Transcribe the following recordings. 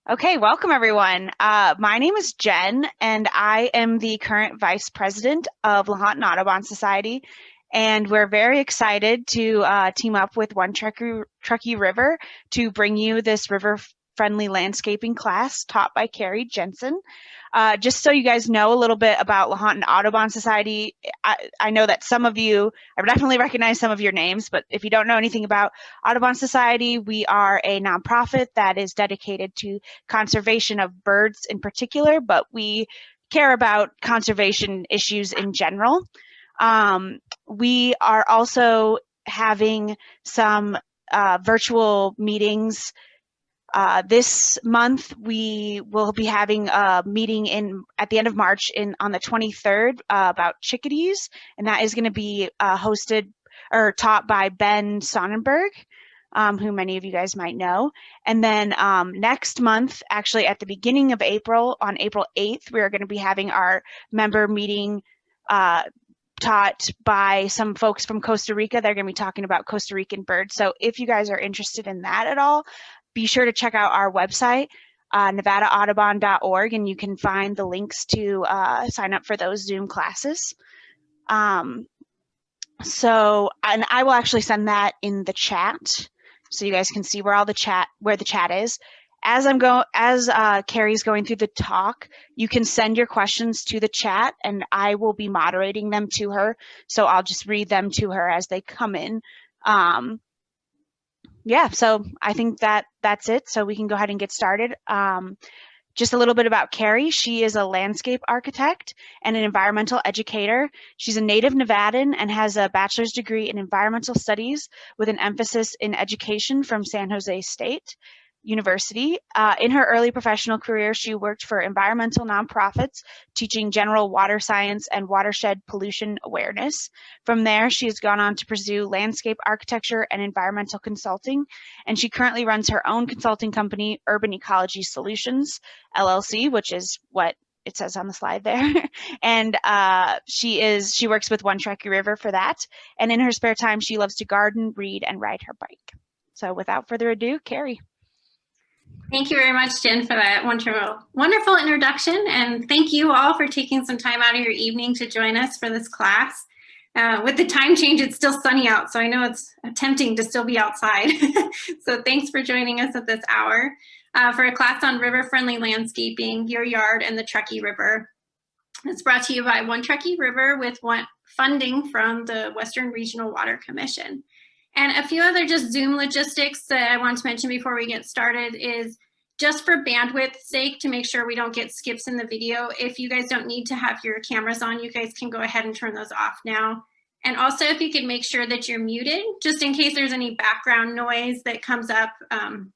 Okay, welcome everyone. My name is Jen, and I am the current Vice President of Lahontan Audubon Society, and we're very excited to team up with One Truckee River to bring you this river-friendly landscaping class taught by Carrie Jensen. Just so you guys know a little bit about Lahontan Audubon Society, I know that some of you, I definitely recognize some of your names, but if you don't know anything about Audubon Society, we are a nonprofit that is dedicated to conservation of birds in particular, but we care about conservation issues in general. We are also having some virtual meetings. This month, we will be having a meeting at the end of March on the 23rd about chickadees, and that is going to be hosted or taught by Ben Sonnenberg, who many of you guys might know. And then next month, actually at the beginning of April, on April 8th, we are going to be having our member meeting taught by some folks from Costa Rica. They're going to be talking about Costa Rican birds. So if you guys are interested in that at all, be sure to check out our website, nevadaaudubon.org, and you can find the links to sign up for those Zoom classes. And I will actually send that in the chat so you guys can see where the chat is. As Carrie's going through the talk, you can send your questions to the chat, and I will be moderating them to her. So I'll just read them to her as they come in. Yeah, so I think that's it. So we can go ahead and get started. Just a little bit about Carrie. She is a landscape architect and an environmental educator. She's a native Nevadan and has a bachelor's degree in environmental studies with an emphasis in education from San Jose State University. In her early professional career, she worked for environmental nonprofits, teaching general water science and watershed pollution awareness. From there, she has gone on to pursue landscape architecture and environmental consulting, and she currently runs her own consulting company, Urban Ecology Solutions, LLC, which is what it says on the slide there. And she works with One Truckee River for that. And in her spare time, she loves to garden, read, and ride her bike. So without further ado, Carrie. Thank you very much, Jen, for that wonderful introduction. And thank you all for taking some time out of your evening to join us for this class. With the time change, it's still sunny out, so I know it's tempting to still be outside. So thanks for joining us at this hour for a class on river-friendly landscaping, your yard, and the Truckee River. It's brought to you by One Truckee River with funding from the Western Regional Water Commission. And a few other just Zoom logistics that I want to mention before we get started is just for bandwidth's sake, to make sure we don't get skips in the video. If you guys don't need to have your cameras on, you guys can go ahead and turn those off now. And also, if you could make sure that you're muted, just in case there's any background noise that comes up,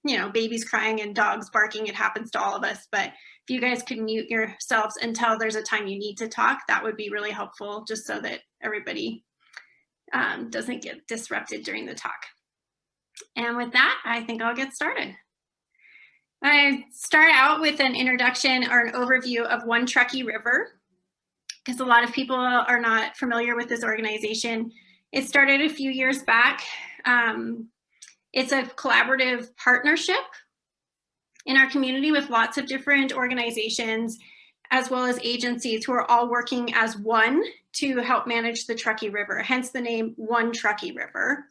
you know, babies crying and dogs barking, it happens to all of us. But if you guys could mute yourselves until there's a time you need to talk, that would be really helpful, just so that everybody doesn't get disrupted during the talk. And with that, I think I'll get started. I start out with an introduction or an overview of One Truckee River, because a lot of people are not familiar with this organization. It started a few years back. It's a collaborative partnership in our community with lots of different organizations, as well as agencies who are all working as one to help manage the Truckee River, hence the name One Truckee River.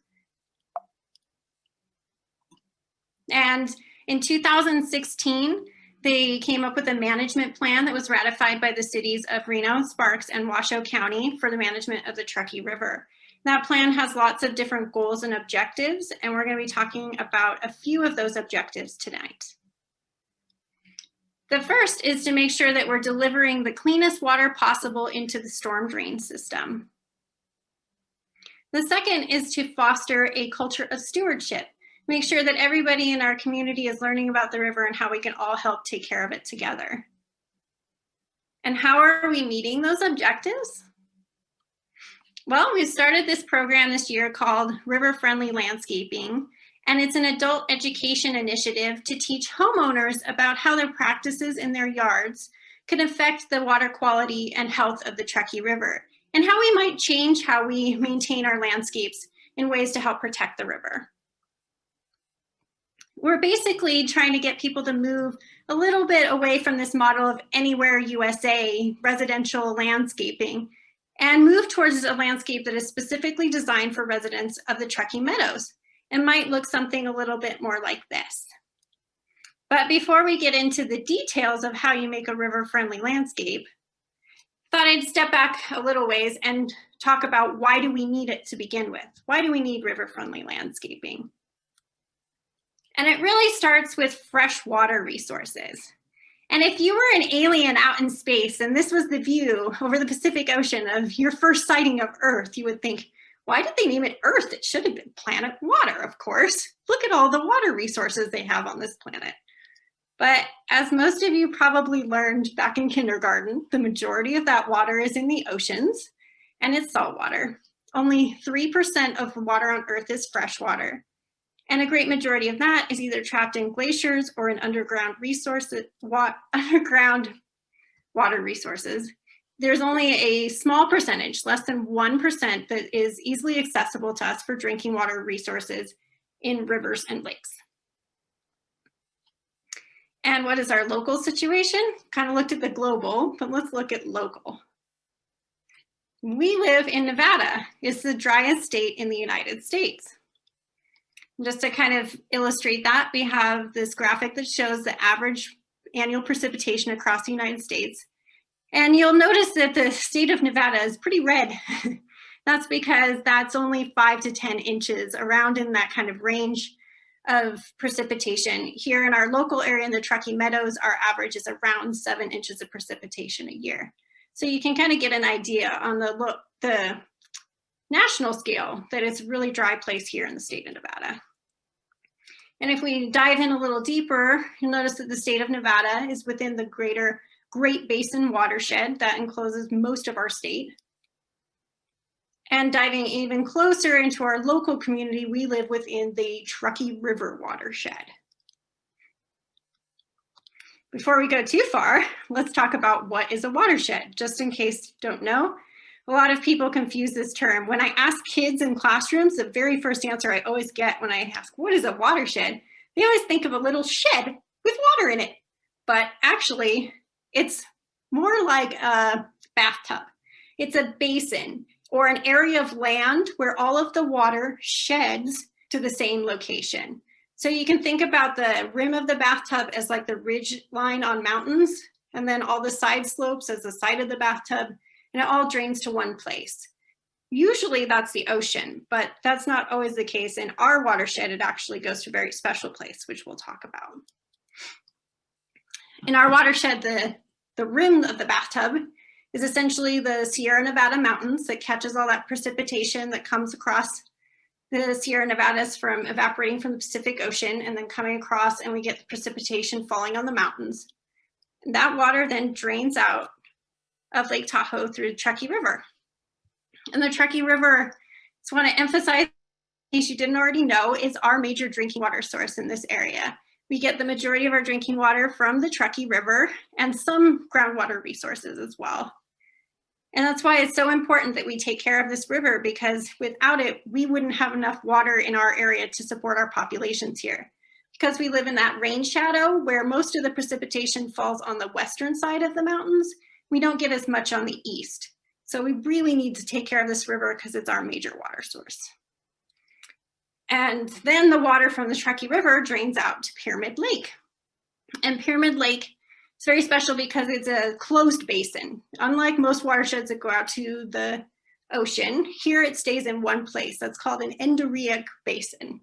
And in 2016, they came up with a management plan that was ratified by the cities of Reno, Sparks, and Washoe County for the management of the Truckee River. That plan has lots of different goals and objectives, and we're going to be talking about a few of those objectives tonight. The first is to make sure that we're delivering the cleanest water possible into the storm drain system. The second is to foster a culture of stewardship. Make sure that everybody in our community is learning about the river and how we can all help take care of it together. And how are we meeting those objectives? Well, we started this program this year called River Friendly Landscaping. And it's an adult education initiative to teach homeowners about how their practices in their yards can affect the water quality and health of the Truckee River, and how we might change how we maintain our landscapes in ways to help protect the river. we're basically trying to get people to move a little bit away from this model of anywhere USA residential landscaping and move towards a landscape that is specifically designed for residents of the Truckee Meadows and might look something a little bit more like this. But before we get into the details of how you make a river-friendly landscape, I thought I'd step back a little ways and talk about why do we need it to begin with? Why do we need river-friendly landscaping? And it really starts with fresh water resources. And if you were an alien out in space and this was the view over the Pacific Ocean of your first sighting of Earth, you would think, why did they name it Earth? It should have been planet water, of course. Look at all the water resources they have on this planet. But as most of you probably learned back in kindergarten, the majority of that water is in the oceans and it's salt water. Only 3% of the water on Earth is fresh water. And a great majority of that is either trapped in glaciers or in underground water resources. There's only a small percentage, less than 1%, that is easily accessible to us for drinking water resources in rivers and lakes. And what is our local situation? Kind of looked at the global, but let's look at local. We live in Nevada. It's the driest state in the United States. Just to kind of illustrate that, we have this graphic that shows the average annual precipitation across the United States. And you'll notice that the state of Nevada is pretty red. That's because that's only 5 to 10 inches, around in that kind of range of precipitation. Here in our local area in the Truckee Meadows, our average is around 7 inches of precipitation a year. So you can kind of get an idea on the national scale that it's a really dry place here in the state of Nevada. And if we dive in a little deeper, you'll notice that the state of Nevada is within the greater Great Basin watershed that encloses most of our state. And diving even closer into our local community, we live within the Truckee River watershed. Before we go too far, let's talk about what is a watershed, just in case you don't know. A lot of people confuse this term. When I ask kids in classrooms, the very first answer I always get when I ask, what is a watershed? They always think of a little shed with water in it. But actually, it's more like a bathtub. It's a basin or an area of land where all of the water sheds to the same location. So you can think about the rim of the bathtub as like the ridge line on mountains, and then all the side slopes as the side of the bathtub, and it all drains to one place. Usually that's the ocean, but that's not always the case. In our watershed, it actually goes to a very special place, which we'll talk about. In our watershed, the rim of the bathtub is essentially the Sierra Nevada mountains that catches all that precipitation that comes across the Sierra Nevadas from evaporating from the Pacific Ocean and then coming across, and we get the precipitation falling on the mountains. And that water then drains out of Lake Tahoe through the Truckee River. And the Truckee River, I just want to emphasize, in case you didn't already know, is our major drinking water source in this area. We get the majority of our drinking water from the Truckee River and some groundwater resources as well. And that's why it's so important that we take care of this river, because without it, we wouldn't have enough water in our area to support our populations here. Because we live in that rain shadow where most of the precipitation falls on the western side of the mountains, we don't get as much on the east. So we really need to take care of this river because it's our major water source. And then the water from the Truckee River drains out to Pyramid Lake. And Pyramid Lake is very special because it's a closed basin. Unlike most watersheds that go out to the ocean, here it stays in one place. That's called an endorheic basin.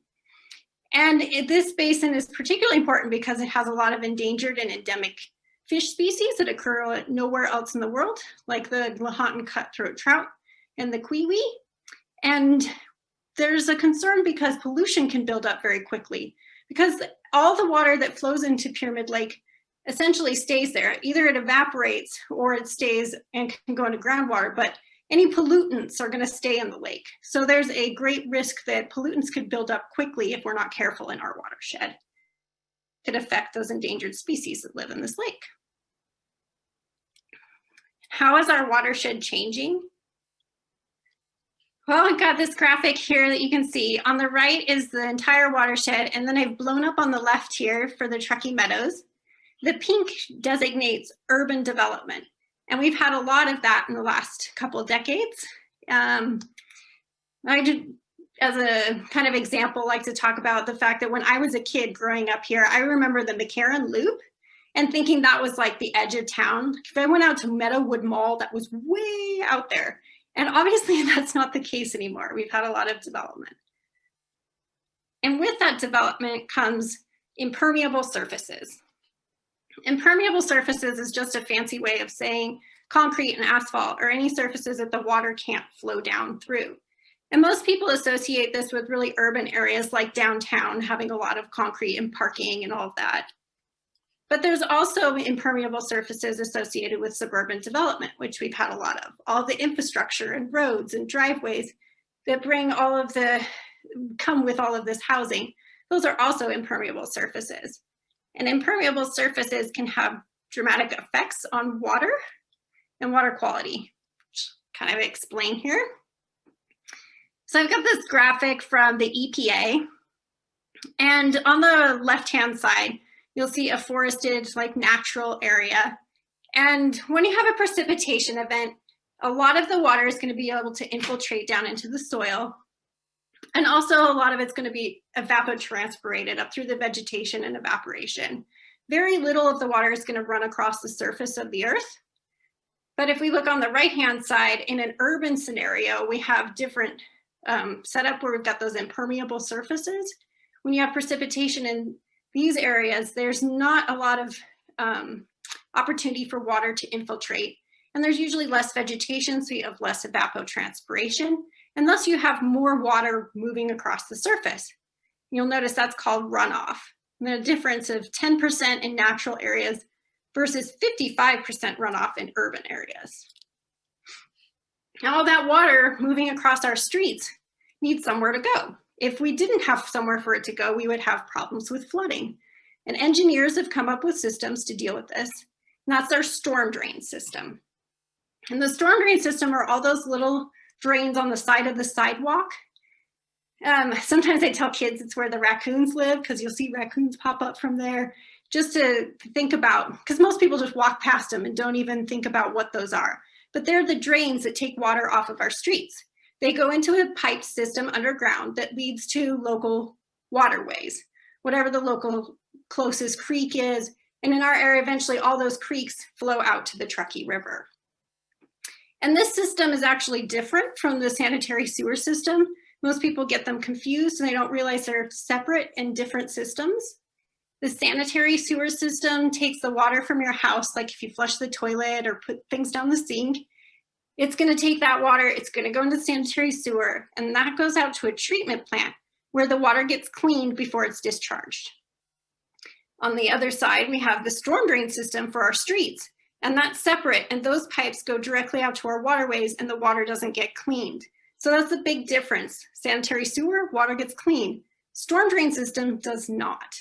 And this basin is particularly important because it has a lot of endangered and endemic fish species that occur nowhere else in the world, like the Lahontan cutthroat trout and the kiwi. And there's a concern because pollution can build up very quickly, because all the water that flows into Pyramid Lake essentially stays there. Either it evaporates or it stays and can go into groundwater, but any pollutants are going to stay in the lake. So there's a great risk that pollutants could build up quickly if we're not careful in our watershed. It could affect those endangered species that live in this lake. How is our watershed changing? Well, I've got this graphic here that you can see. On the right is the entire watershed, and then I've blown up on the left here for the Truckee Meadows. The pink designates urban development, and we've had a lot of that in the last couple of decades. I did, as a kind of example, like to talk about the fact that when I was a kid growing up here, I remember the McCarran Loop and thinking that was like the edge of town. If I went out to Meadowood Mall, that was way out there. And obviously that's not the case anymore. We've had a lot of development. And with that development comes impermeable surfaces. Impermeable surfaces is just a fancy way of saying concrete and asphalt, or any surfaces that the water can't flow down through. And most people associate this with really urban areas like downtown, having a lot of concrete and parking and all of that. But there's also impermeable surfaces associated with suburban development, which we've had a lot of. All the infrastructure and roads and driveways that come with all of this housing, those are also impermeable surfaces. And impermeable surfaces can have dramatic effects on water and water quality, which kind of explain here. So I've got this graphic from the EPA, and on the left-hand side, you'll see a forested, like, natural area. And when you have a precipitation event, a lot of the water is going to be able to infiltrate down into the soil. And also a lot of it's going to be evapotranspirated up through the vegetation and evaporation. Very little of the water is going to run across the surface of the earth. But if we look on the right-hand side, in an urban scenario, we have different setup where we've got those impermeable surfaces. When you have precipitation in these areas, there's not a lot of opportunity for water to infiltrate. And there's usually less vegetation, so you have less evapotranspiration. And thus you have more water moving across the surface. You'll notice that's called runoff. And a difference of 10% in natural areas versus 55% runoff in urban areas. Now all that water moving across our streets needs somewhere to go. If we didn't have somewhere for it to go, we would have problems with flooding. And engineers have come up with systems to deal with this. And that's our storm drain system. And the storm drain system are all those little drains on the side of the sidewalk. Sometimes I tell kids it's where the raccoons live, because you'll see raccoons pop up from there, just to think about, because most people just walk past them and don't even think about what those are. But they're the drains that take water off of our streets. They go into a pipe system underground that leads to local waterways, whatever the local closest creek is. And in our area, eventually all those creeks flow out to the Truckee River. And this system is actually different from the sanitary sewer system. Most people get them confused and they don't realize they're separate and different systems. The sanitary sewer system takes the water from your house, like if you flush the toilet or put things down the sink. It's going to take that water, it's going to go into sanitary sewer, and that goes out to a treatment plant where the water gets cleaned before it's discharged. On the other side, we have the storm drain system for our streets, and that's separate, and those pipes go directly out to our waterways and the water doesn't get cleaned. So that's the big difference. Sanitary sewer, water gets cleaned. Storm drain system does not.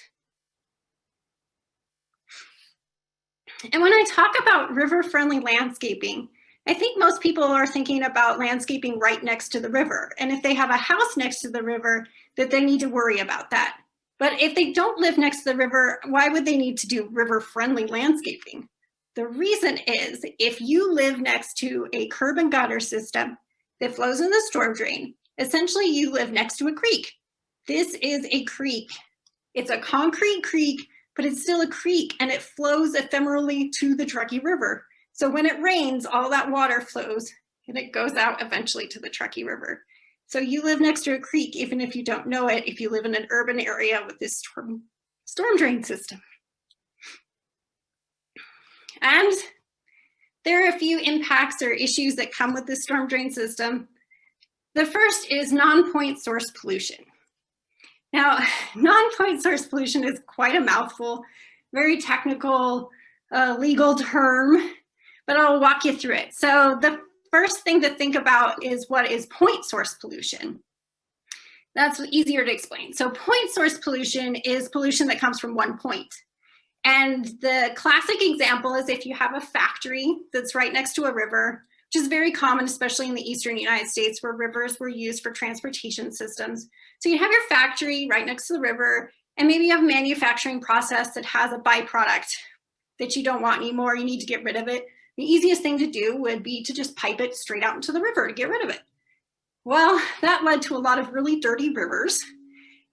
And when I talk about river-friendly landscaping, I think most people are thinking about landscaping right next to the river. And if they have a house next to the river, that they need to worry about that. But if they don't live next to the river, why would they need to do river-friendly landscaping? The reason is, if you live next to a curb and gutter system that flows in the storm drain, essentially you live next to a creek. This is a creek. It's a concrete creek, but it's still a creek, and it flows ephemerally to the Truckee River. So when it rains, all that water flows and it goes out eventually to the Truckee River. So you live next to a creek, even if you don't know it, if you live in an urban area with this storm drain system. And there are a few impacts or issues that come with this storm drain system. The first is non-point source pollution. Now, non-point source pollution is quite a mouthful, very technical, legal term, but I'll walk you through it. So the first thing to think about is, what is point source pollution? That's easier to explain. So point source pollution is pollution that comes from one point. And the classic example is if you have a factory that's right next to a river, which is very common, especially in the eastern United States, where rivers were used for transportation systems. So you have your factory right next to the river, and maybe you have a manufacturing process that has a byproduct that you don't want anymore, you need to get rid of it. The easiest thing to do would be to just pipe it straight out into the river to get rid of it. Well, that led to a lot of really dirty rivers.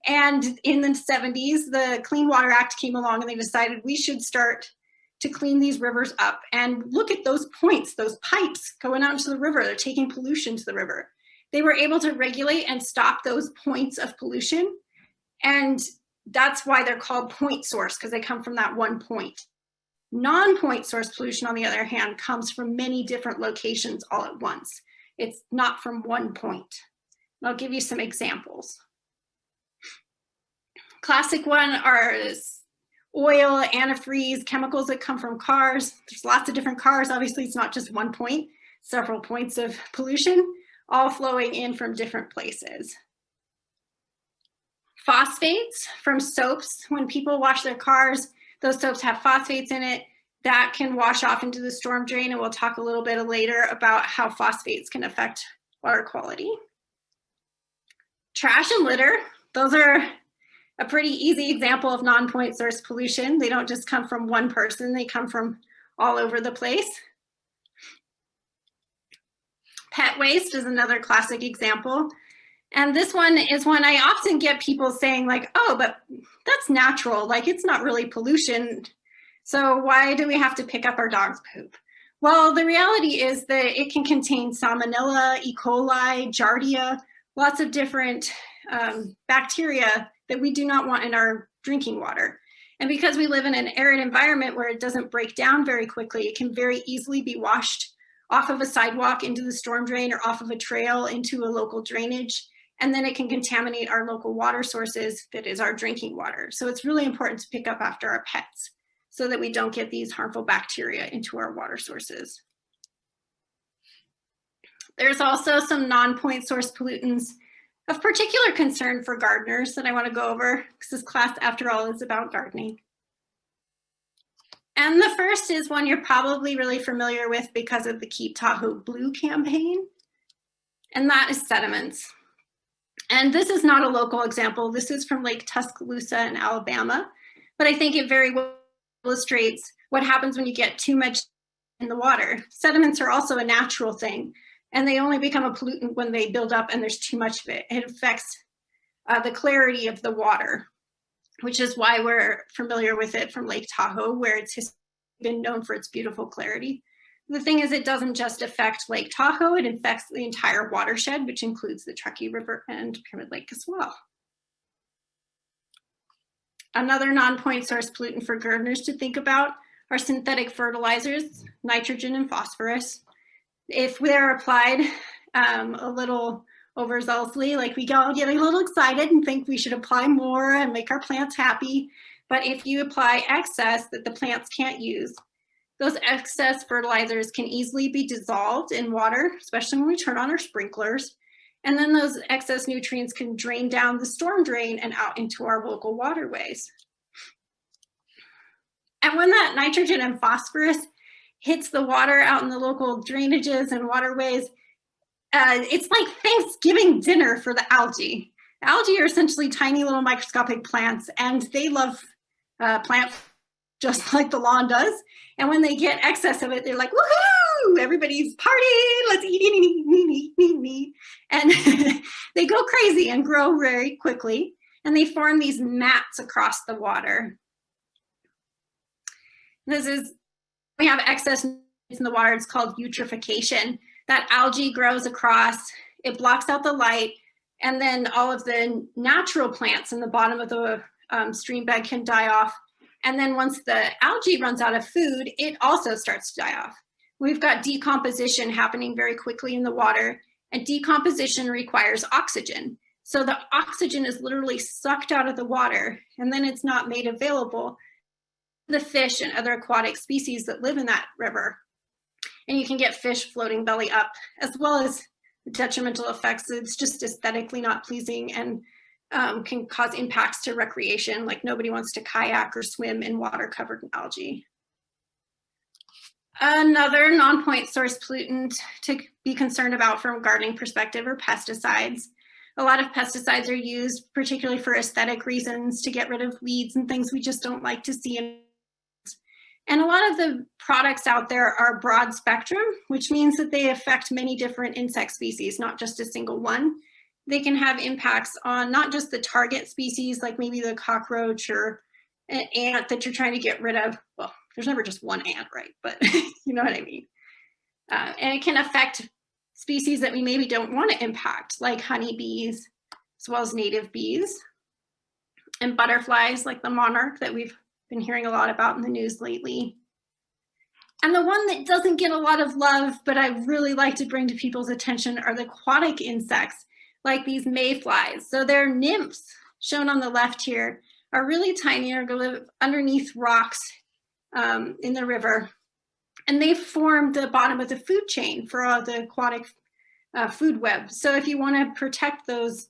And in the 70s, the Clean Water Act came along and they decided we should start to clean these rivers up. And look at those points, those pipes going out into the river, they're taking pollution to the river. They were able to regulate and stop those points of pollution. And that's why they're called point source, because they come from that one point. Non-point source pollution, on the other hand, comes from many different locations all at once. It's not from one point. I'll give you some examples. Classic one are oil, antifreeze, chemicals that come from cars. There's lots of different cars. Obviously, it's not just one point, several points of pollution, all flowing in from different places. Phosphates from soaps. When people wash their cars, those soaps have phosphates in it that can wash off into the storm drain, and we'll talk a little bit later about how phosphates can affect water quality. Trash and litter, those are a pretty easy example of non-point source pollution. They don't just come from one person, they come from all over the place. Pet waste is another classic example. And this one is one I often get people saying like, oh, but that's natural, like it's not really pollution. So why do we have to pick up our dog's poop? Well, the reality is that it can contain salmonella, E. coli, giardia, lots of different bacteria that we do not want in our drinking water. And because we live in an arid environment where it doesn't break down very quickly, it can very easily be washed off of a sidewalk into the storm drain or off of a trail into a local drainage. And then it can contaminate our local water sources that is our drinking water. So it's really important to pick up after our pets so that we don't get these harmful bacteria into our water sources. There's also some non-point source pollutants of particular concern for gardeners that I want to go over, because this class, after all, is about gardening. And the first is one you're probably really familiar with because of the Keep TAHOE Blue campaign, and that is sediments. And this is not a local example. This is from Lake Tuscaloosa in Alabama, but I think it very well illustrates what happens when you get too much in the water. Sediments are also a natural thing, and they only become a pollutant when they build up and there's too much of it. It affects the clarity of the water, which is why we're familiar with it from Lake Tahoe, where it's been known for its beautiful clarity. The thing is, it doesn't just affect Lake Tahoe, it affects the entire watershed, which includes the Truckee River and Pyramid Lake as well. Another non-point source pollutant for gardeners to think about are synthetic fertilizers, nitrogen and phosphorus. If they're applied a little overzealously, like we all get a little excited and think we should apply more and make our plants happy, but if you apply excess that the plants can't use, those excess fertilizers can easily be dissolved in water, especially when we turn on our sprinklers. And then those excess nutrients can drain down the storm drain and out into our local waterways. And when that nitrogen and phosphorus hits the water out in the local drainages and waterways, it's like Thanksgiving dinner for the algae. Algae are essentially tiny little microscopic plants, and they love plants just like the lawn does. And when they get excess of it, they're like, woohoo, everybody's partying, let's eat. And they go crazy and grow very quickly. And they form these mats across the water. We have excess in the water, it's called eutrophication. That algae grows across, it blocks out the light, and then all of the natural plants in the bottom of the stream bed can die off. And then once the algae runs out of food, it also starts to die off. We've got decomposition happening very quickly in the water, and decomposition requires oxygen. So the oxygen is literally sucked out of the water, and then it's not made available to the fish and other aquatic species that live in that river. And you can get fish floating belly up, as well as detrimental effects. It's just aesthetically not pleasing and can cause impacts to recreation, like nobody wants to kayak or swim in water covered in algae. Another non-point source pollutant to be concerned about from a gardening perspective are pesticides. A lot of pesticides are used particularly for aesthetic reasons to get rid of weeds and things we just don't like to see. And a lot of the products out there are broad spectrum, which means that they affect many different insect species, not just a single one. They can have impacts on not just the target species, like maybe the cockroach or an ant that you're trying to get rid of. Well, there's never just one ant, right? But you know what I mean. And it can affect species that we maybe don't want to impact, like honeybees, as well as native bees, and butterflies like the monarch that we've been hearing a lot about in the news lately. And the one that doesn't get a lot of love, but I really like to bring to people's attention, are the aquatic insects, like these mayflies. So they're nymphs, shown on the left here, are really tiny, or live underneath rocks in the river. And they form the bottom of the food chain for all the aquatic food web. So if you want to protect those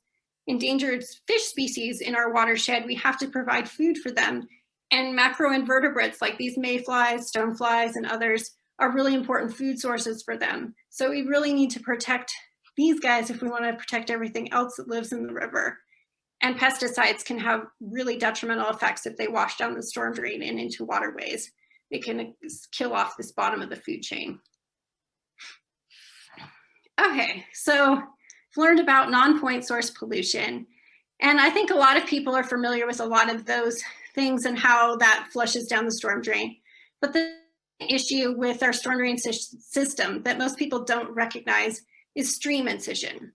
endangered fish species in our watershed, we have to provide food for them. And macroinvertebrates like these mayflies, stoneflies, and others are really important food sources for them. So we really need to protect these guys if we want to protect everything else that lives in the river. And pesticides can have really detrimental effects if they wash down the storm drain and into waterways. It can kill off this bottom of the food chain. Okay, so I've learned about non-point source pollution. And I think a lot of people are familiar with a lot of those things and how that flushes down the storm drain. But the issue with our storm drain system that most people don't recognize is stream incision.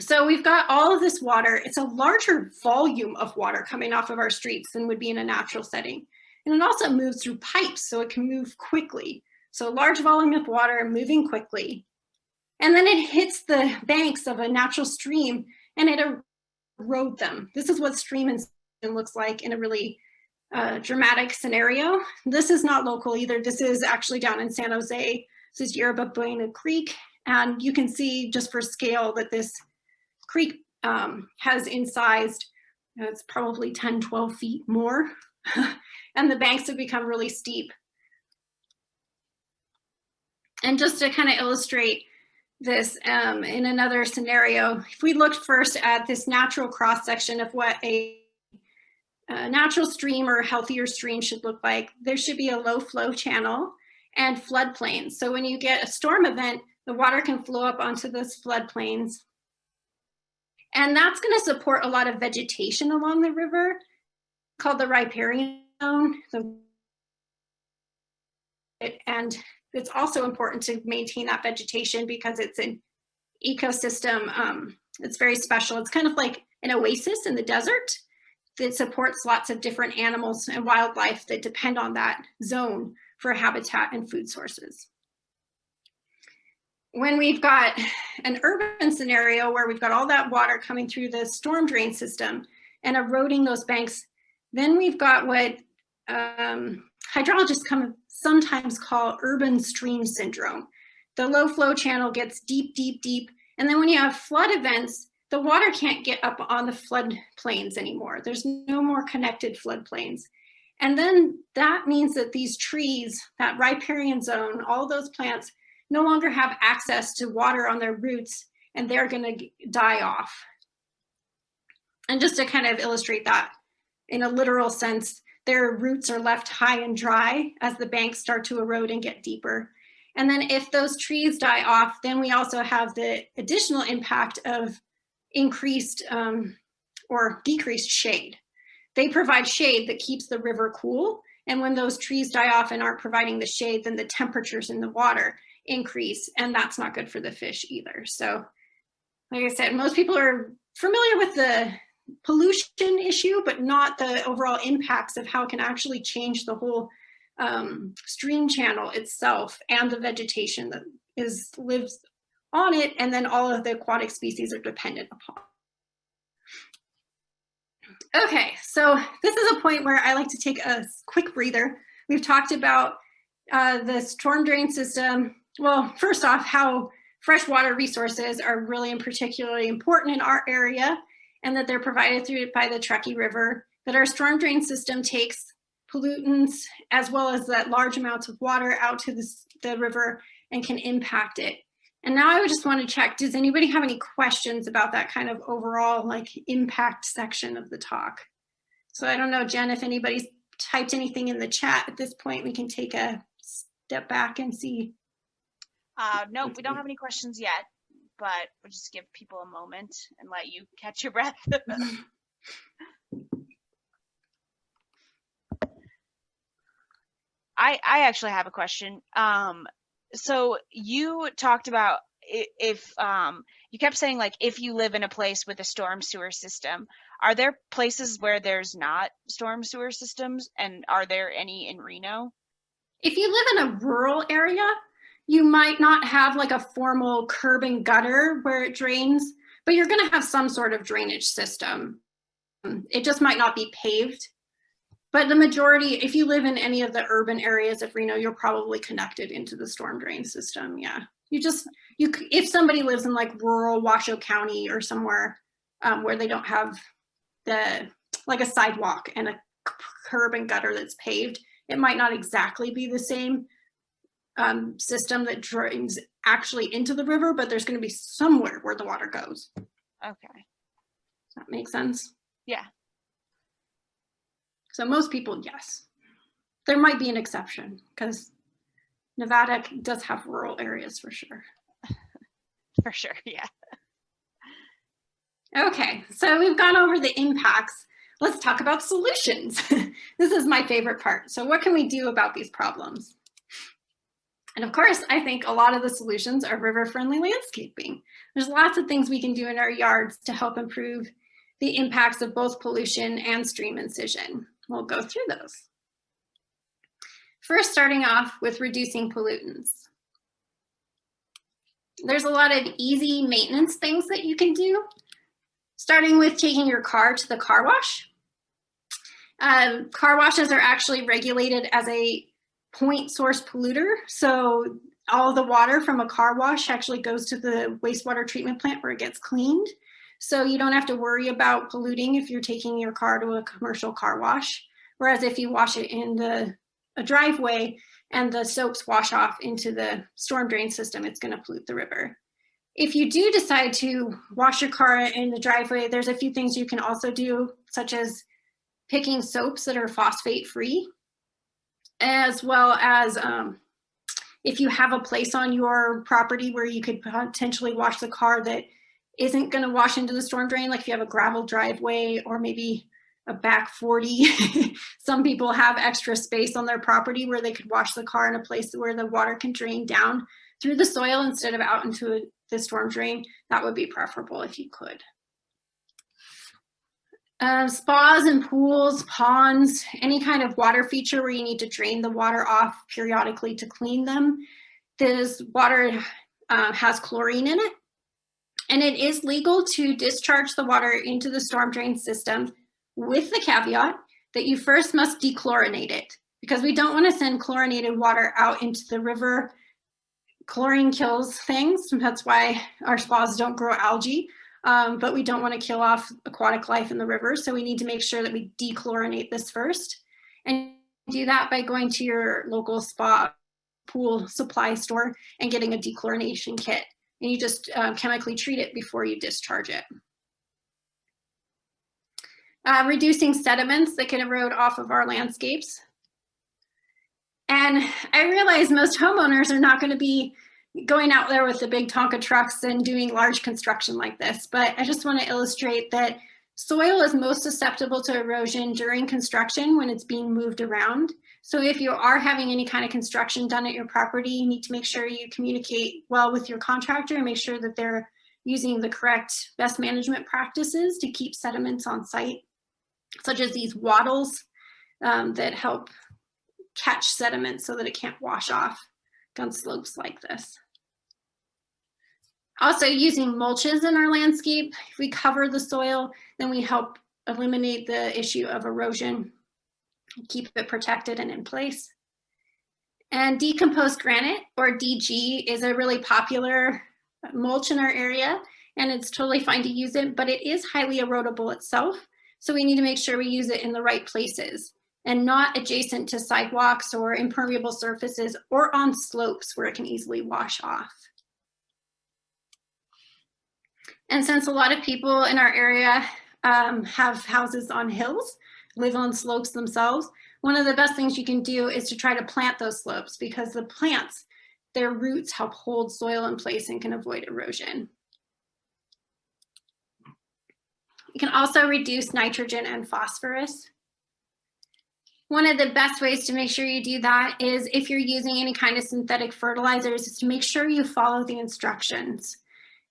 So we've got all of this water. It's a larger volume of water coming off of our streets than would be in a natural setting. And it also moves through pipes, so it can move quickly. So large volume of water moving quickly. And then it hits the banks of a natural stream and it erodes them. This is what stream incision looks like in a really dramatic scenario. This is not local either. This is actually down in San Jose. This is Yerba Buena Creek. And you can see just for scale that this creek has incised, it's probably 10, 12 feet more. And the banks have become really steep. And just to kind of illustrate this in another scenario, if we looked first at this natural cross section of what a natural stream or a healthier stream should look like, there should be a low flow channel and floodplains. So when you get a storm event, the water can flow up onto those floodplains. And that's going to support a lot of vegetation along the river called the riparian zone. And it's also important to maintain that vegetation because it's an ecosystem. It's very special. It's kind of like an oasis in the desert that supports lots of different animals and wildlife that depend on that zone for habitat and food sources. When we've got an urban scenario where we've got all that water coming through the storm drain system and eroding those banks, then we've got what hydrologists sometimes call urban stream syndrome. The low flow channel gets deep, deep, deep. And then when you have flood events, the water can't get up on the flood plains anymore. There's no more connected flood plains. And then that means that these trees, that riparian zone, all those plants no longer have access to water on their roots, and they're going to die off. And just to kind of illustrate that in a literal sense, their roots are left high and dry as the banks start to erode and get deeper. And then if those trees die off, then we also have the additional impact of increased or decreased shade. They provide shade that keeps the river cool. And when those trees die off and aren't providing the shade, then the temperatures in the water increase, and that's not good for the fish either. So like I said, most people are familiar with the pollution issue, but not the overall impacts of how it can actually change the whole stream channel itself and the vegetation that lives on it, and then all of the aquatic species are dependent upon. Okay, so this is a point where I like to take a quick breather. We've talked about the storm drain system. Well, first off, how freshwater resources are really and particularly important in our area, and that they're provided by the Truckee River, that our storm drain system takes pollutants, as well as that large amounts of water out to the river and can impact it. And now I would just want to check, does anybody have any questions about that kind of overall like impact section of the talk? So I don't know, Jen, if anybody's typed anything in the chat at this point, we can take a step back and see. No, we don't have any questions yet, but we'll just give people a moment and let you catch your breath. I actually have a question. So you talked about if you kept saying like if you live in a place with a storm sewer system, are there places where there's not storm sewer systems, and are there any in Reno? If you live in a rural area, you might not have like a formal curb and gutter where it drains, but you're going to have some sort of drainage system. It just might not be paved. But the majority, if you live in any of the urban areas of Reno, you're probably connected into the storm drain system. Yeah, if somebody lives in like rural Washoe County or somewhere where they don't have like a sidewalk and a curb and gutter that's paved, it might not exactly be the same system that drains actually into the river, but there's going to be somewhere where the water goes. Okay. Does that make sense? Yeah. So most people, yes. There might be an exception because Nevada does have rural areas for sure. For sure, yeah. Okay, so we've gone over the impacts. Let's talk about solutions. This is my favorite part. So what can we do about these problems? And of course, I think a lot of the solutions are river-friendly landscaping. There's lots of things we can do in our yards to help improve the impacts of both pollution and stream incision. We'll go through those. First, starting off with reducing pollutants. There's a lot of easy maintenance things that you can do, starting with taking your car to the car wash. Car washes are actually regulated as a point source polluter. So all of the water from a car wash actually goes to the wastewater treatment plant where it gets cleaned. So you don't have to worry about polluting if you're taking your car to a commercial car wash. Whereas if you wash it in a driveway and the soaps wash off into the storm drain system, it's going to pollute the river. If you do decide to wash your car in the driveway, there's a few things you can also do, such as picking soaps that are phosphate free, as well as if you have a place on your property where you could potentially wash the car that isn't going to wash into the storm drain, like if you have a gravel driveway or maybe a back 40. Some people have extra space on their property where they could wash the car in a place where the water can drain down through the soil instead of out into the storm drain. That would be preferable if you could. Spas and pools, ponds, any kind of water feature where you need to drain the water off periodically to clean them. This water has chlorine in it, and it is legal to discharge the water into the storm drain system with the caveat that you first must dechlorinate it, because we don't want to send chlorinated water out into the river. Chlorine kills things, and that's why our spas don't grow algae, but we don't want to kill off aquatic life in the river, so we need to make sure that we dechlorinate this first. And do that by going to your local spa pool supply store and getting a dechlorination kit. And you just chemically treat it before you discharge it. Reducing sediments that can erode off of our landscapes. And I realize most homeowners are not going to be going out there with the big Tonka trucks and doing large construction like this, but I just want to illustrate that soil is most susceptible to erosion during construction when it's being moved around. So if you are having any kind of construction done at your property, you need to make sure you communicate well with your contractor and make sure that they're using the correct best management practices to keep sediments on site, such as these wattles that help catch sediment so that it can't wash off on slopes like this. Also, using mulches in our landscape. If we cover the soil, then we help eliminate the issue of erosion, keep it protected and in place. And decomposed granite, or DG, is a really popular mulch in our area, and it's totally fine to use it, but it is highly erodible itself. So we need to make sure we use it in the right places. and not adjacent to sidewalks or impermeable surfaces or on slopes where it can easily wash off. And since a lot of people in our area have houses on hills, live on slopes themselves, one of the best things you can do is to try to plant those slopes, because the plants, their roots help hold soil in place and can avoid erosion. You can also reduce nitrogen and phosphorus. One of the best ways to make sure you do that is, if you're using any kind of synthetic fertilizers, is to make sure you follow the instructions,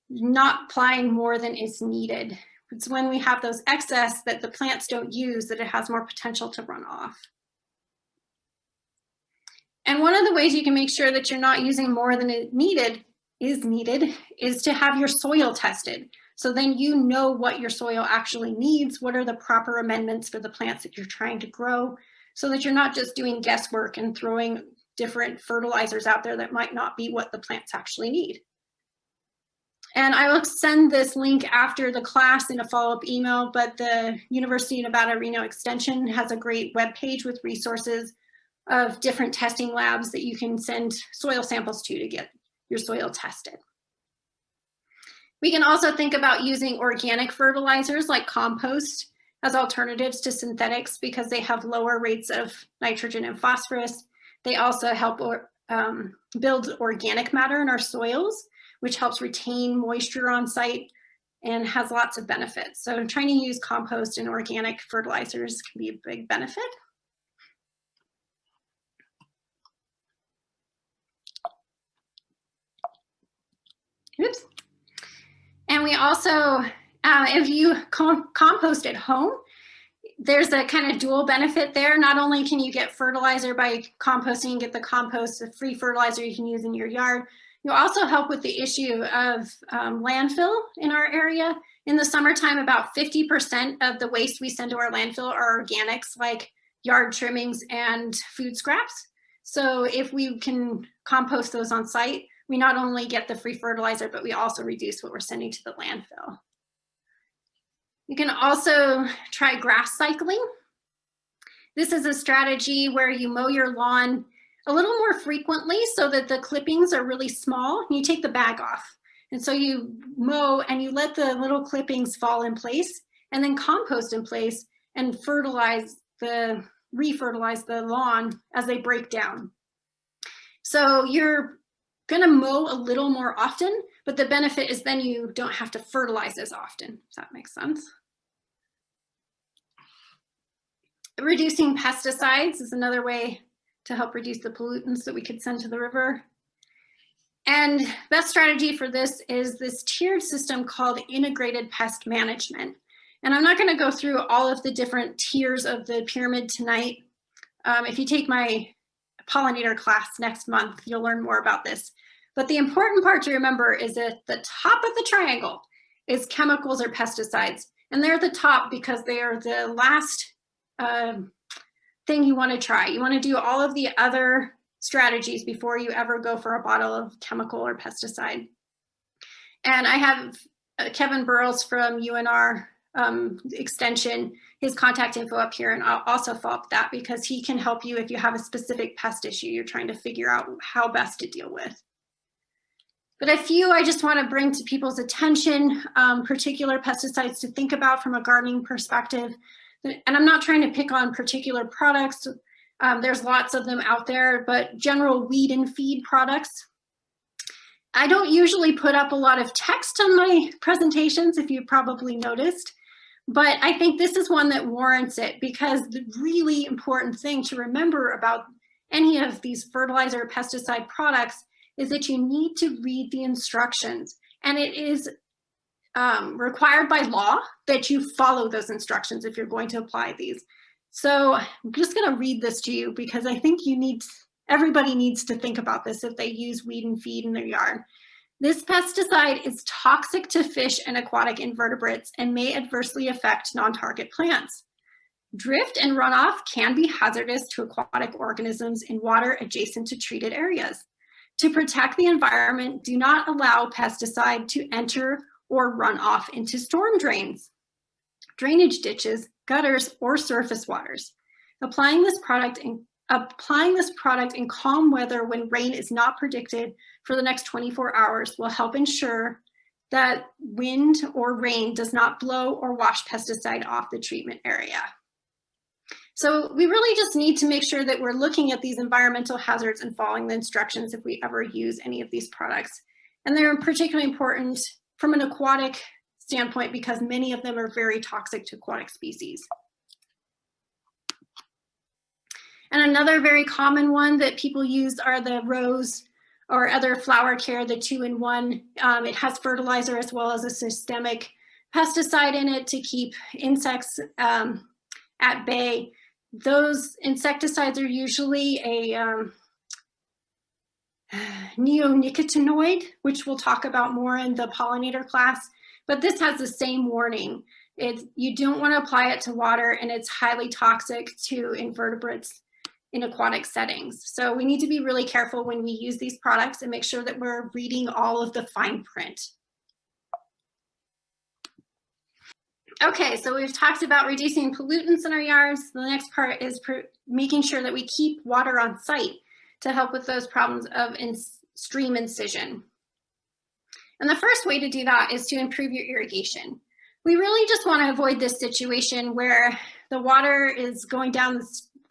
not applying more than is needed. It's when we have those excess that the plants don't use that it has more potential to run off. And one of the ways you can make sure that you're not using more than is needed is to have your soil tested. So then you know what your soil actually needs, what are the proper amendments for the plants that you're trying to grow, so that you're not just doing guesswork and throwing different fertilizers out there that might not be what the plants actually need. And I will send this link after the class in a follow-up email, but the University of Nevada, Reno Extension has a great webpage with resources of different testing labs that you can send soil samples to get your soil tested. We can also think about using organic fertilizers like compost as alternatives to synthetics, because they have lower rates of nitrogen and phosphorus. They also help build organic matter in our soils, which helps retain moisture on site and has lots of benefits. So trying to use compost and organic fertilizers can be a big benefit. Oops. And we also, if you compost at home, there's a kind of dual benefit there. Not only can you get fertilizer by composting and get the compost, the free fertilizer you can use in your yard, you also help with the issue of landfill in our area. In the summertime, about 50% of the waste we send to our landfill are organics, like yard trimmings and food scraps. So if we can compost those on site, we not only get the free fertilizer, but we also reduce what we're sending to the landfill. You can also try grass cycling. This is a strategy where you mow your lawn a little more frequently so that the clippings are really small. You take the bag off. And so you mow and you let the little clippings fall in place, and then compost in place and re-fertilize the lawn as they break down. So you're gonna mow a little more often, but the benefit is then you don't have to fertilize as often, if that makes sense. Reducing pesticides is another way to help reduce the pollutants that we could send to the river. And best strategy for this is this tiered system called integrated pest management. And I'm not gonna go through all of the different tiers of the pyramid tonight. If you take my pollinator class next month, you'll learn more about this. But the important part to remember is that the top of the triangle is chemicals or pesticides. And they're the top because they are the last thing you want to try. You want to do all of the other strategies before you ever go for a bottle of chemical or pesticide. And I have Kevin Burrows from UNR Extension, his contact info up here, and I'll also follow up that because he can help you if you have a specific pest issue you're trying to figure out how best to deal with. But a few I just want to bring to people's attention, particular pesticides to think about from a gardening perspective. And I'm not trying to pick on particular products. There's lots of them out there, but general weed and feed products. I don't usually put up a lot of text on my presentations, if you probably noticed, but I think this is one that warrants it, because the really important thing to remember about any of these fertilizer or pesticide products is that you need to read the instructions, and it is required by law that you follow those instructions if you're going to apply these. So I'm just going to read this to you because I think everybody needs to think about this if they use weed and feed in their yard. This pesticide is toxic to fish and aquatic invertebrates and may adversely affect non-target plants. Drift and runoff can be hazardous to aquatic organisms in water adjacent to treated areas. To protect the environment, do not allow pesticide to enter or run off into storm drains, drainage ditches, gutters, or surface waters. Applying this product in calm weather when rain is not predicted for the next 24 hours will help ensure that wind or rain does not blow or wash pesticide off the treatment area. So we really just need to make sure that we're looking at these environmental hazards and following the instructions if we ever use any of these products. And they're particularly important from an aquatic standpoint because many of them are very toxic to aquatic species. And another very common one that people use are the rose or other flower care, the 2-in-1. It has fertilizer as well as a systemic pesticide in it to keep insects at bay. Those insecticides are usually a neonicotinoid, which we'll talk about more in the pollinator class, but this has the same warning. You don't want to apply it to water, and it's highly toxic to invertebrates in aquatic settings. So we need to be really careful when we use these products and make sure that we're reading all of the fine print. Okay, so we've talked about reducing pollutants in our yards. The next part is making sure that we keep water on site to help with those problems of stream incision. And the first way to do that is to improve your irrigation. We really just want to avoid this situation where the water is going down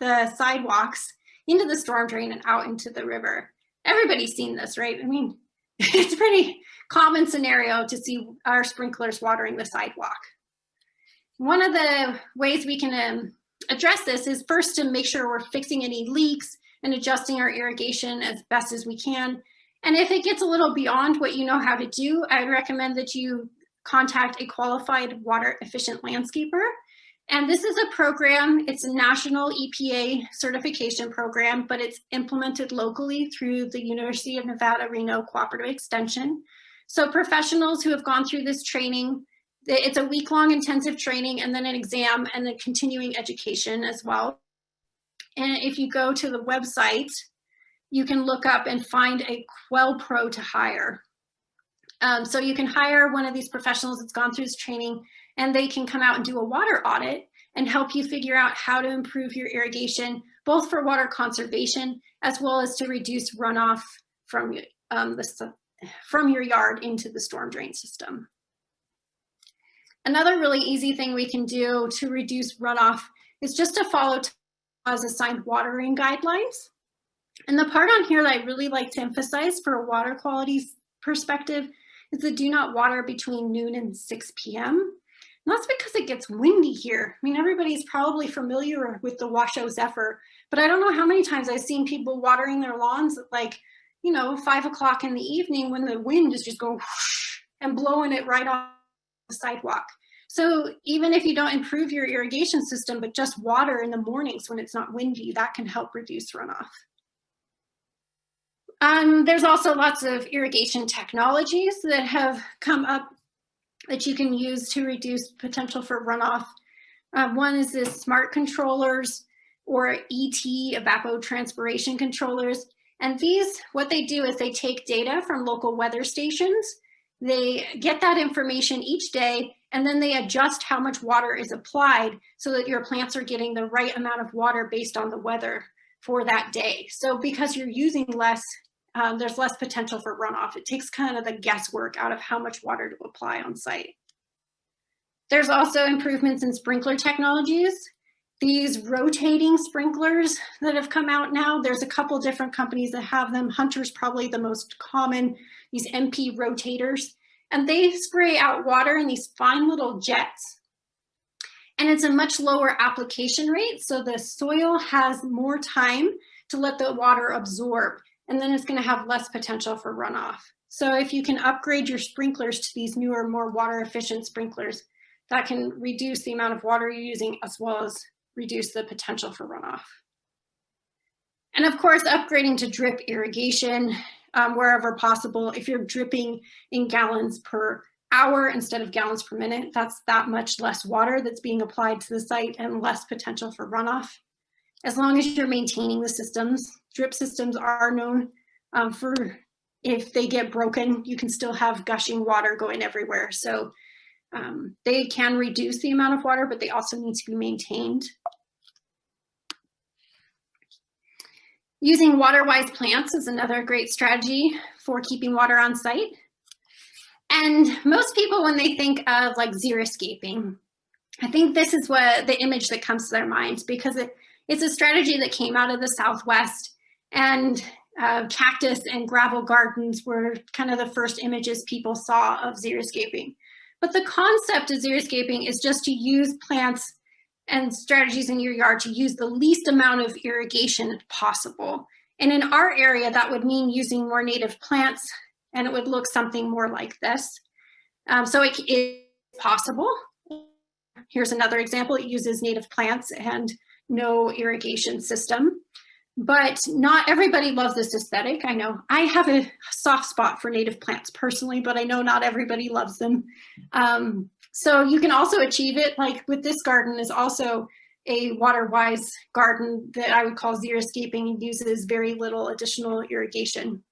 the sidewalks into the storm drain and out into the river. Everybody's seen this, right? I mean, it's a pretty common scenario to see our sprinklers watering the sidewalk. One of the ways we can address this is first to make sure we're fixing any leaks and adjusting our irrigation as best as we can. And if it gets a little beyond what you know how to do, I'd recommend that you contact a qualified water efficient landscaper. And this is a program, it's a national EPA certification program, but it's implemented locally through the University of Nevada, Reno Cooperative Extension. So professionals who have gone through this training, it's a week-long intensive training and then an exam and then continuing education as well. And if you go to the website, you can look up and find a Quell Pro to hire. So you can hire one of these professionals that's gone through this training, and they can come out and do a water audit and help you figure out how to improve your irrigation, both for water conservation as well as to reduce runoff from your yard into the storm drain system. Another really easy thing we can do to reduce runoff is just to follow TAHOE's assigned watering guidelines. And the part on here that I really like to emphasize for a water quality perspective is the do not water between noon and 6 p.m. And that's because it gets windy here. I mean, everybody's probably familiar with the Washoe Zephyr, but I don't know how many times I've seen people watering their lawns at 5 o'clock in the evening when the wind is just going whoosh and blowing it right off the sidewalk. So even if you don't improve your irrigation system, but just water in the mornings when it's not windy, that can help reduce runoff. There's also lots of irrigation technologies that have come up that you can use to reduce potential for runoff. One is the smart controllers or ET, evapotranspiration controllers. And these, what they do is they take data from local weather stations. They get that information each day, and then they adjust how much water is applied so that your plants are getting the right amount of water based on the weather for that day. So because you're using less, there's less potential for runoff. It takes kind of the guesswork out of how much water to apply on site. There's also improvements in sprinkler technologies. These rotating sprinklers that have come out now, there's a couple different companies that have them. Hunter's probably the most common, these MP rotators. And they spray out water in these fine little jets. And it's a much lower application rate, so the soil has more time to let the water absorb, and then it's going to have less potential for runoff. So if you can upgrade your sprinklers to these newer, more water efficient sprinklers, that can reduce the amount of water you're using as well as reduce the potential for runoff. And of course, upgrading to drip irrigation wherever possible. If you're dripping in gallons per hour instead of gallons per minute, that's that much less water that's being applied to the site and less potential for runoff. As long as you're maintaining the systems, drip systems are known for if they get broken, you can still have gushing water going everywhere. So they can reduce the amount of water, but they also need to be maintained. Using water-wise plants is another great strategy for keeping water on site. And most people, when they think of like xeriscaping, I think this is what the image that comes to their mind, because it's a strategy that came out of the Southwest, and cactus and gravel gardens were kind of the first images people saw of xeriscaping. But the concept of xeriscaping is just to use plants and strategies in your yard to use the least amount of irrigation possible. And in our area, that would mean using more native plants, and it would look something more like this. So it is possible. Here's another example. It uses native plants and no irrigation system. But not everybody loves this aesthetic. I know I have a soft spot for native plants personally, but I know not everybody loves them. So you can also achieve it, like with this garden is also a water-wise garden that I would call xeriscaping, and uses very little additional irrigation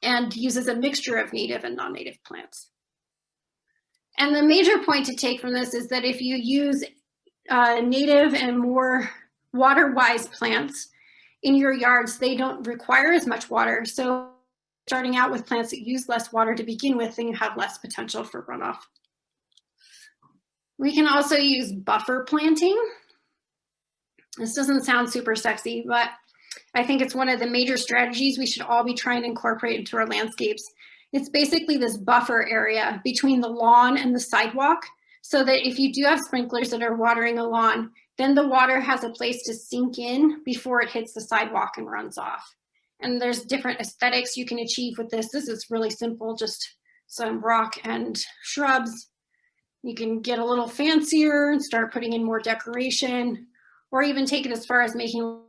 and uses a mixture of native and non-native plants. And the major point to take from this is that if you use native and more water-wise plants in your yards, they don't require as much water. So starting out with plants that use less water to begin with, then you have less potential for runoff. We can also use buffer planting. This doesn't sound super sexy, but I think it's one of the major strategies we should all be trying to incorporate into our landscapes. It's basically this buffer area between the lawn and the sidewalk, so that if you do have sprinklers that are watering a lawn, then the water has a place to sink in before it hits the sidewalk and runs off. And there's different aesthetics you can achieve with this. This is really simple, just some rock and shrubs. You can get a little fancier and start putting in more decoration, or even take it as far as making a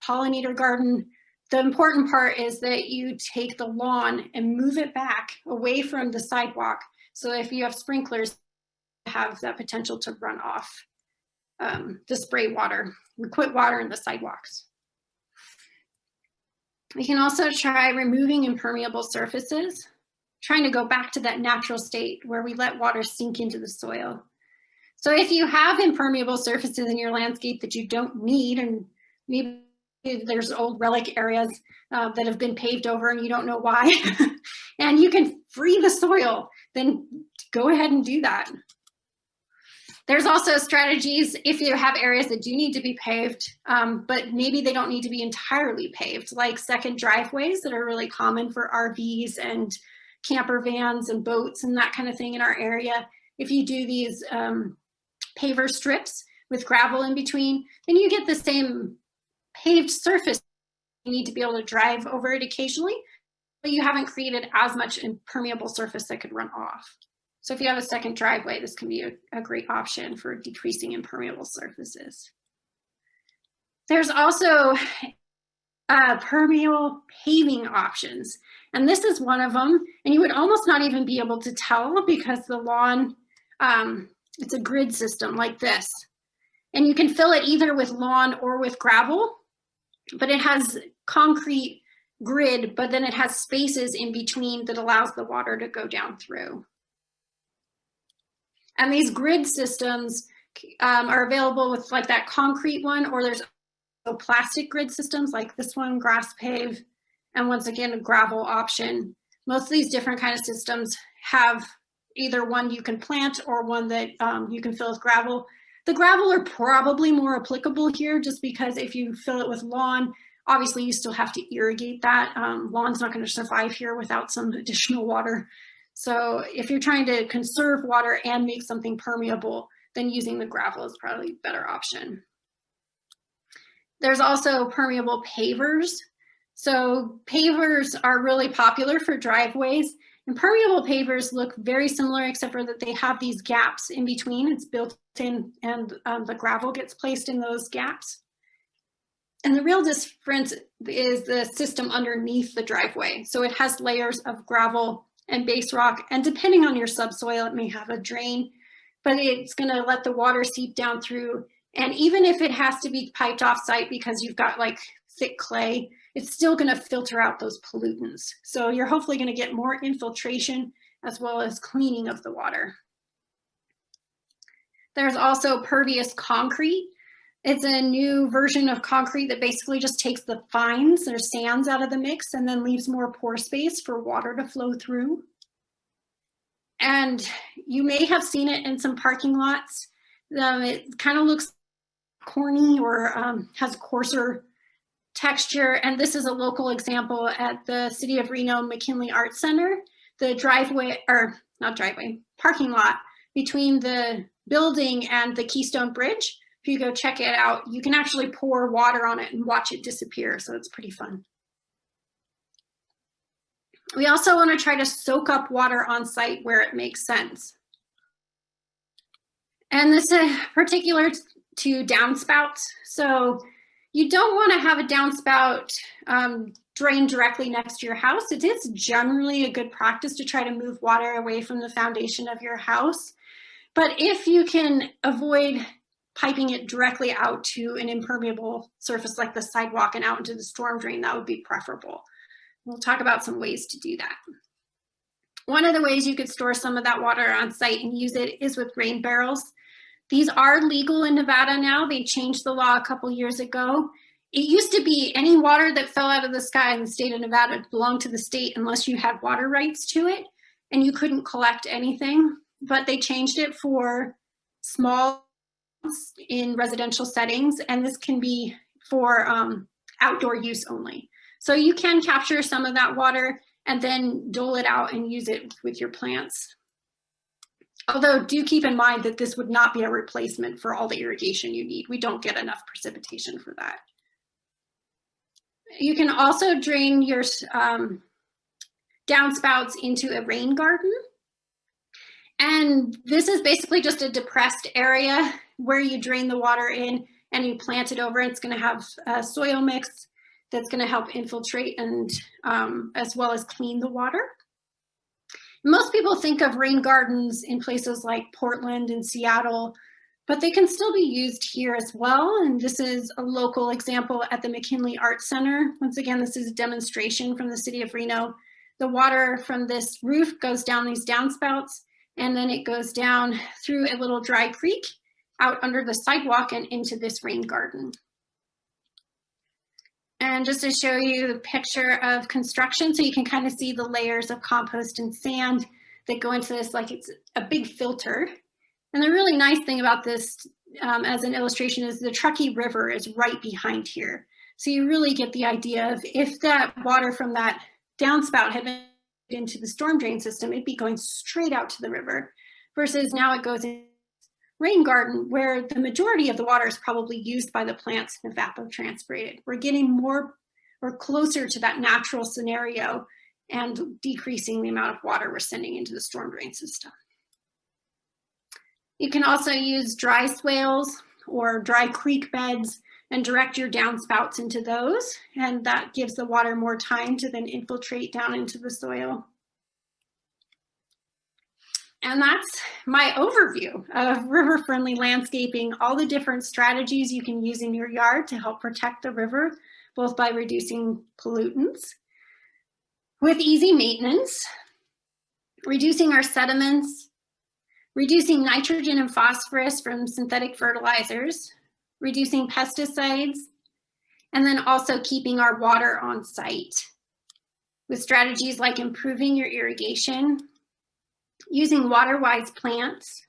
pollinator garden. The important part is that you take the lawn and move it back away from the sidewalk. So if you have sprinklers, you have that potential to run off the spray water. We quit water in the sidewalks. We can also try removing impermeable surfaces, trying to go back to that natural state where we let water sink into the soil. So if you have impermeable surfaces in your landscape that you don't need, and maybe there's old relic areas that have been paved over and you don't know why, and you can free the soil, then go ahead and do that. There's also strategies if you have areas that do need to be paved, but maybe they don't need to be entirely paved, like second driveways that are really common for RVs and camper vans and boats and that kind of thing in our area. If you do these paver strips with gravel in between, then you get the same paved surface. You need to be able to drive over it occasionally, but you haven't created as much impermeable surface that could run off. So if you have a second driveway, this can be a great option for decreasing impermeable surfaces. There's also permeable paving options. And this is one of them. And you would almost not even be able to tell because the lawn, it's a grid system like this. And you can fill it either with lawn or with gravel, but it has concrete grid, but then it has spaces in between that allows the water to go down through. And these grid systems are available with like that concrete one, or there's plastic grid systems like this one, grass pave, and once again, a gravel option. Most of these different kind of systems have either one you can plant or one that you can fill with gravel. The gravel are probably more applicable here just because if you fill it with lawn, obviously you still have to irrigate that. Lawn's not going to survive here without some additional water. So if you're trying to conserve water and make something permeable, then using the gravel is probably a better option. There's also permeable pavers. So pavers are really popular for driveways. Impermeable pavers look very similar except for that they have these gaps in between. It's built in and the gravel gets placed in those gaps. And the real difference is the system underneath the driveway. So it has layers of gravel and base rock, and depending on your subsoil, it may have a drain, but it's gonna let the water seep down through. And even if it has to be piped off site because you've got like thick clay, it's still gonna filter out those pollutants. So you're hopefully gonna get more infiltration as well as cleaning of the water. There's also pervious concrete. It's a new version of concrete that basically just takes the fines or sands out of the mix and then leaves more pore space for water to flow through. And you may have seen it in some parking lots. It kind of looks corny or has parking texture. And this is a local example at the City of Reno McKinley Arts Center. The driveway, or not driveway, parking lot between the building and the Keystone Bridge. If you go check it out, you can actually pour water on it and watch it disappear. So it's pretty fun. We also want to try to soak up water on site where it makes sense. And this is particular to downspouts. So you don't want to have a downspout drain directly next to your house. It is generally a good practice to try to move water away from the foundation of your house. But if you can avoid piping it directly out to an impermeable surface like the sidewalk and out into the storm drain, that would be preferable. We'll talk about some ways to do that. One of the ways you could store some of that water on site and use it is with rain barrels. These are legal in Nevada now. They changed the law a couple years ago. It used to be any water that fell out of the sky in the state of Nevada belonged to the state unless you had water rights to it, and you couldn't collect anything. But they changed it for small in residential settings, and this can be for outdoor use only. So you can capture some of that water and then dole it out and use it with your plants. Although do keep in mind that this would not be a replacement for all the irrigation you need. We don't get enough precipitation for that. You can also drain your downspouts into a rain garden. And this is basically just a depressed area where you drain the water in and you plant it over. It's going to have a soil mix that's going to help infiltrate and as well as clean the water. Most people think of rain gardens in places like Portland and Seattle, but they can still be used here as well. And this is a local example at the McKinley Arts Center. Once again, this is a demonstration from the City of Reno. The water from this roof goes down these downspouts, and then it goes down through a little dry creek out under the sidewalk and into this rain garden. And just to show you the picture of construction, so you can kind of see the layers of compost and sand that go into this like it's a big filter. And the really nice thing about this as an illustration is the Truckee River is right behind here. So you really get the idea of if that water from that downspout had been into the storm drain system, it'd be going straight out to the river, versus now it goes in rain garden where the majority of the water is probably used by the plants and evapotranspirated. We're getting more or closer to that natural scenario and decreasing the amount of water we're sending into the storm drain system. You can also use dry swales or dry creek beds and direct your downspouts into those, and that gives the water more time to then infiltrate down into the soil. And that's my overview of river-friendly landscaping, all the different strategies you can use in your yard to help protect the river, both by reducing pollutants, with easy maintenance, reducing our sediments, reducing nitrogen and phosphorus from synthetic fertilizers, reducing pesticides, and then also keeping our water on site with strategies like improving your irrigation, using water-wise plants,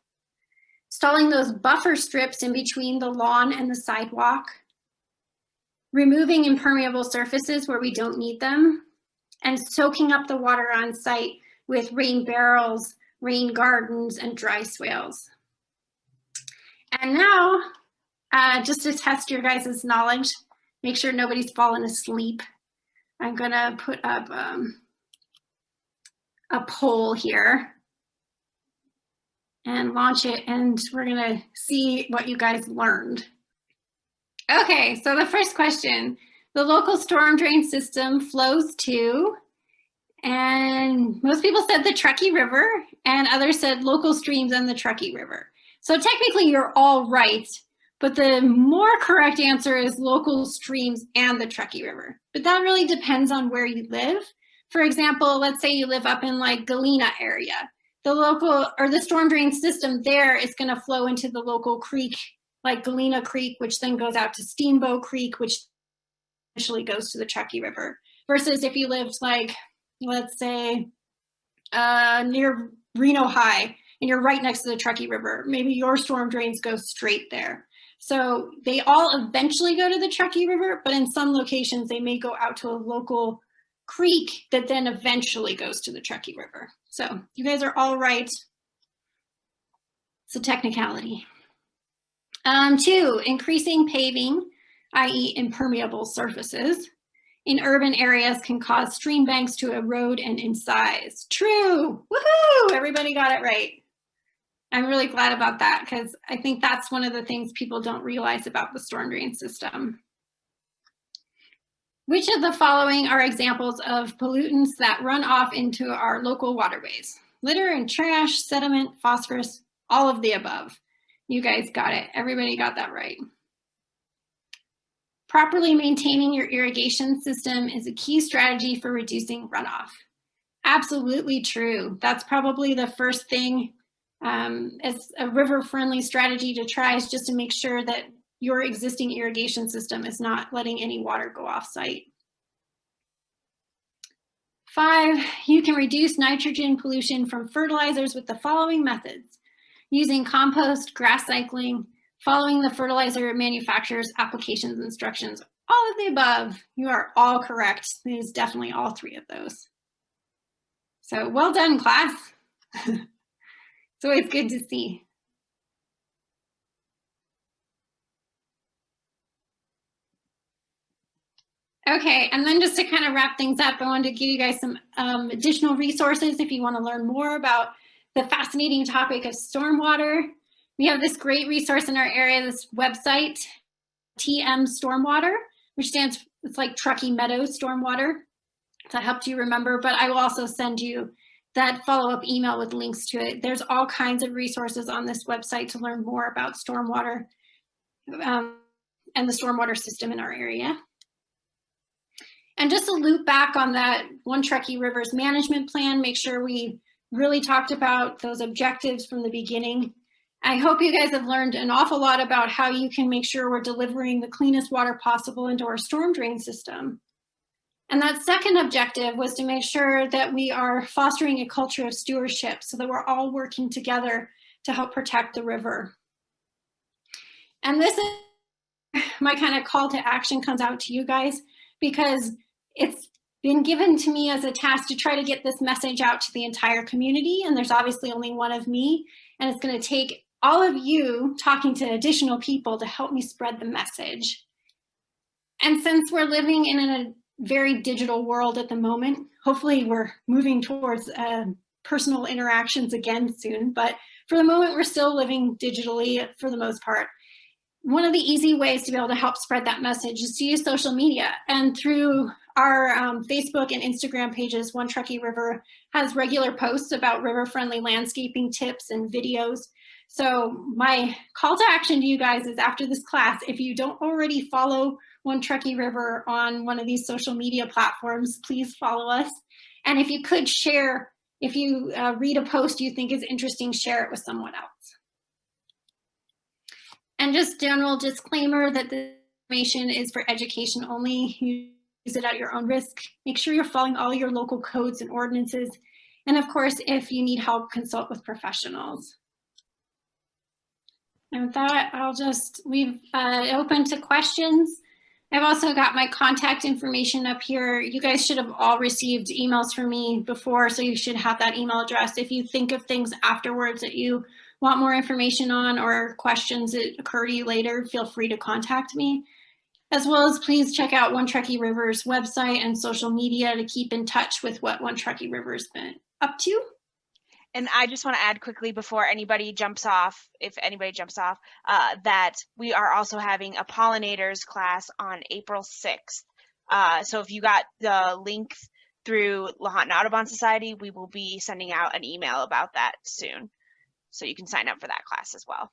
installing those buffer strips in between the lawn and the sidewalk, removing impermeable surfaces where we don't need them, and soaking up the water on site with rain barrels, rain gardens, and dry swales. And now, just to test your guys' knowledge, make sure nobody's fallen asleep, I'm gonna put up a poll here and launch it, and we're gonna see what you guys learned. Okay, so the first question, the local storm drain system flows to, and most people said the Truckee River, and others said local streams and the Truckee River. So technically you're all right, but the more correct answer is local streams and the Truckee River. But that really depends on where you live. For example, let's say you live up in like Galena area. The local or the storm drain system there is going to flow into the local creek like Galena Creek, which then goes out to Steamboat Creek, which eventually goes to the Truckee River. Versus if you lived like, let's say, near Reno High, and you're right next to the Truckee River, maybe your storm drains go straight there. So they all eventually go to the Truckee River, but in some locations they may go out to a local creek that then eventually goes to the Truckee River. So you guys are all right. It's a technicality. 2, increasing paving, i.e. impermeable surfaces, in urban areas can cause stream banks to erode and incise. True, woohoo, everybody got it right. I'm really glad about that because I think that's one of the things people don't realize about the storm drain system. Which of the following are examples of pollutants that run off into our local waterways? Litter and trash, sediment, phosphorus, all of the above. You guys got it. Everybody got that right. Properly maintaining your irrigation system is a key strategy for reducing runoff. Absolutely true. That's probably the first thing as a river-friendly strategy to try, is just to make sure that your existing irrigation system is not letting any water go off-site. 5, you can reduce nitrogen pollution from fertilizers with the following methods: using compost, grass cycling, following the fertilizer manufacturer's applications instructions. All of the above. You are all correct. It is definitely all 3 of those. So well done, class. It's always good to see. Okay, and then just to kind of wrap things up, I wanted to give you guys some additional resources if you want to learn more about the fascinating topic of stormwater. We have this great resource in our area, this website, TM Stormwater, which stands, it's like Truckee Meadows Stormwater. That helped you remember, but I will also send you that follow-up email with links to it. There's all kinds of resources on this website to learn more about stormwater and the stormwater system in our area. And just to loop back on that One Truckee River's management plan, make sure we really talked about those objectives from the beginning. I hope you guys have learned an awful lot about how you can make sure we're delivering the cleanest water possible into our storm drain system. And that second objective was to make sure that we are fostering a culture of stewardship so that we're all working together to help protect the river. And this is my kind of call to action comes out to you guys, because it's been given to me as a task to try to get this message out to the entire community. And there's obviously only one of me, and it's going to take all of you talking to additional people to help me spread the message. And since we're living in a very digital world at the moment, hopefully we're moving towards personal interactions again soon, but for the moment we're still living digitally for the most part. One of the easy ways to be able to help spread that message is to use social media. And through our Facebook and Instagram pages, One Truckee River has regular posts about river-friendly landscaping tips and videos. So my call to action to you guys is, after this class, if you don't already follow One Truckee River on one of these social media platforms, please follow us. And if you could share, if you read a post you think is interesting, share it with someone else. And just general disclaimer that the information is for education only. You use it at your own risk. Make sure you're following all your local codes and ordinances. And of course, if you need help, consult with professionals. And with that, I'll just leave open to questions. I've also got my contact information up here. You guys should have all received emails from me before, so you should have that email address. If you think of things afterwards that you want more information on, or questions that occur to you later, feel free to contact me. As well as please check out One Truckee River's website and social media to keep in touch with what One Truckee River's been up to. And I just want to add quickly before anybody jumps off, if anybody jumps off, that we are also having a pollinators class on April 6th. So if you got the link through Lahontan Audubon Society, we will be sending out an email about that soon. So you can sign up for that class as well.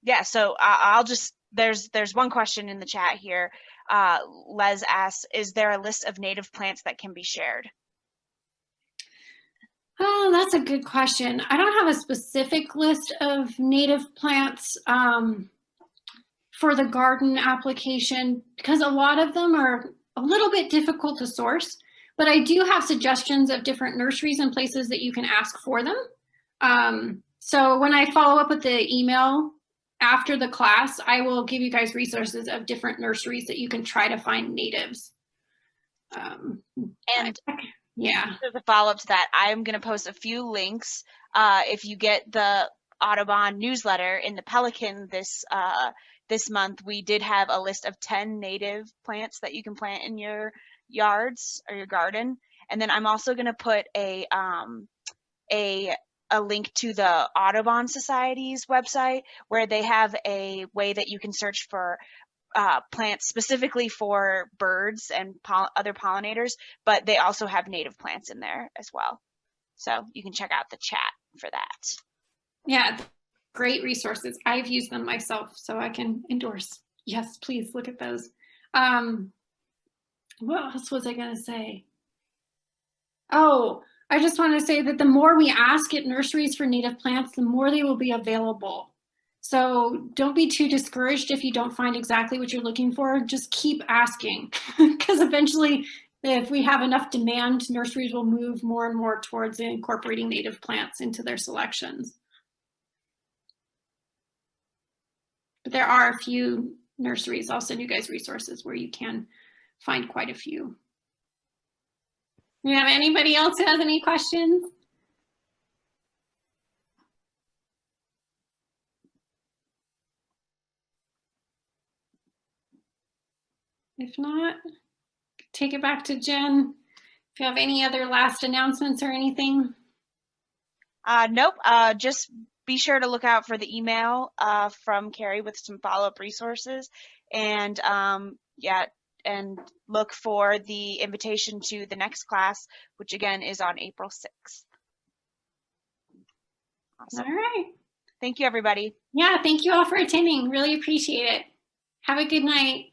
Yeah, so I'll just, there's one question in the chat here. Les asks, is there a list of native plants that can be shared? Oh, that's a good question. I don't have a specific list of native plants for the garden application because a lot of them are a little bit difficult to source, but I do have suggestions of different nurseries and places that you can ask for them. So when I follow up with the email after the class, I will give you guys resources of different nurseries that you can try to find natives. And yeah. as a follow-up to that, I'm going to post a few links. If you get the Audubon newsletter in the Pelican this month, we did have a list of 10 native plants that you can plant in your yards or your garden. And then I'm also going to put a link to the Audubon Society's website where they have a way that you can search for plants specifically for birds and other pollinators, but they also have native plants in there as well. So you can check out the chat for that. Yeah, great resources. I've used them myself, so I can endorse. Yes, please look at those. What else was I going to say? Oh, I just want to say that the more we ask at nurseries for native plants, the more they will be available. So don't be too discouraged if you don't find exactly what you're looking for. Just keep asking because eventually if we have enough demand, nurseries will move more and more towards incorporating native plants into their selections. But there are a few nurseries. I'll send you guys resources where you can find quite a few. Do you have anybody else who has any questions? If not, take it back to Jen. If you have any other last announcements or anything. Nope. Just be sure to look out for the email from Carrie with some follow-up resources, and yeah, and look for the invitation to the next class, which again is on April 6th. Awesome. All right. Thank you, everybody. Yeah, thank you all for attending. Really appreciate it. Have a good night.